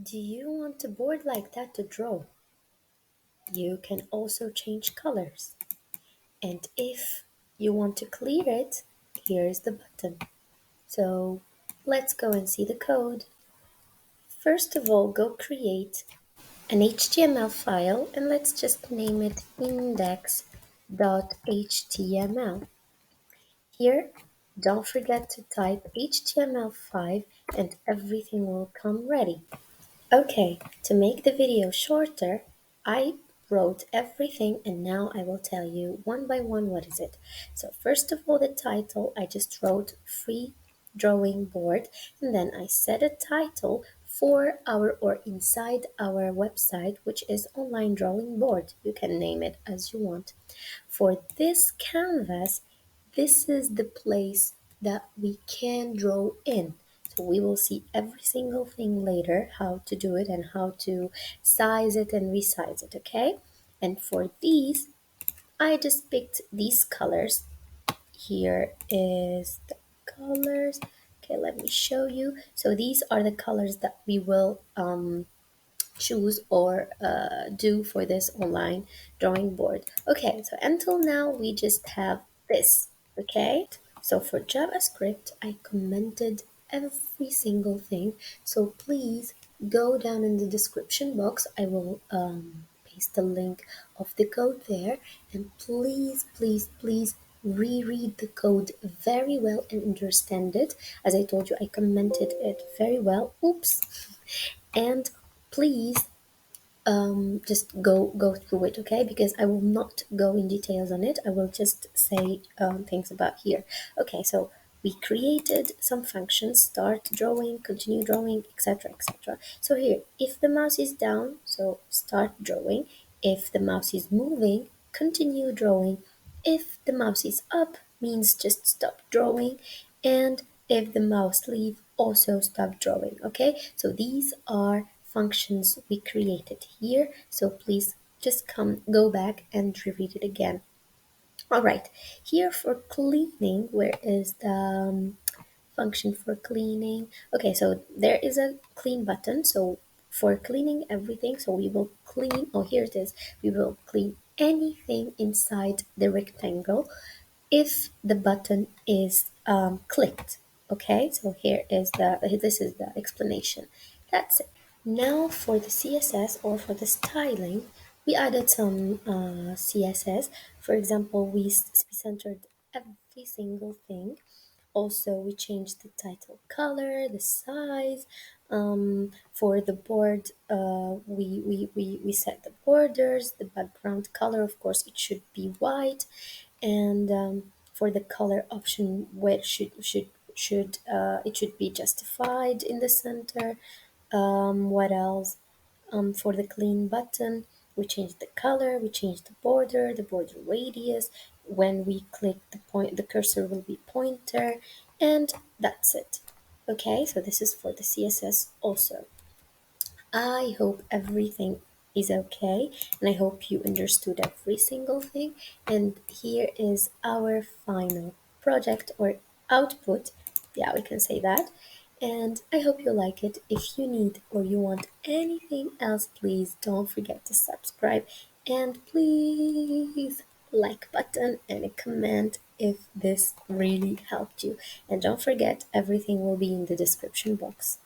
Do you want a board like that to draw? You can also change colors. And if you want to clear it, here's the button. So let's go and see the code. First of all, go create an HTML file and let's just name it index.html. Here, don't forget to type HTML5 and everything will come ready. Okay, to make the video shorter, I wrote everything and now I will tell you one by one what is it. So first of all, the title, I just wrote free drawing board and then I set a title for our or inside our website, which is online drawing board. You can name it as you want. For this canvas, this is the place that we can draw in. So we will see every single thing later, how to do it and how to size it and resize it, okay? And for these, I just picked these colors. Here is the colors. Okay, let me show you. So these are the colors that we will choose or do for this online drawing board. Okay, so until now we just have this, okay? So for JavaScript, I commented every single thing. So please go down in the description box. I will paste the link of the code there. And please, please, please reread the code very well and understand it. As I told you, I commented it very well. Oops. And please just go through it, okay? Because I will not go in details on it. I will just say things about here. Okay, so we created some functions: start drawing, continue drawing, etc., etc. So here, if the mouse is down, so start drawing. If the mouse is moving, continue drawing. If the mouse is up, means just stop drawing. And if the mouse leave, also stop drawing, okay? So these are functions we created here. So please just go back and reread it again. All right, here for cleaning, where is the function for cleaning? Okay, so there is a clean button. So for cleaning everything, so we will clean, oh, here it is. We will clean anything inside the rectangle if the button is clicked. Okay, so this is the explanation. That's it. Now for the CSS or for the styling, we added some CSS. For example, we centered every single thing. Also, we changed the title color, the size. For the board, we set the borders, the background color, of course, it should be white. And for the color option, where it should be justified in the center. What else? For the clean button, we changed the color, we changed the border radius. When we click the cursor will be pointer, and that's it. Okay, so this is for the CSS also. I hope everything is okay, and I hope you understood every single thing. And here is our final project or output. Yeah, we can say that. And I hope you like it. If you need or you want anything else, please don't forget to subscribe and please like button and a comment if this really helped you. And don't forget, everything will be in the description box.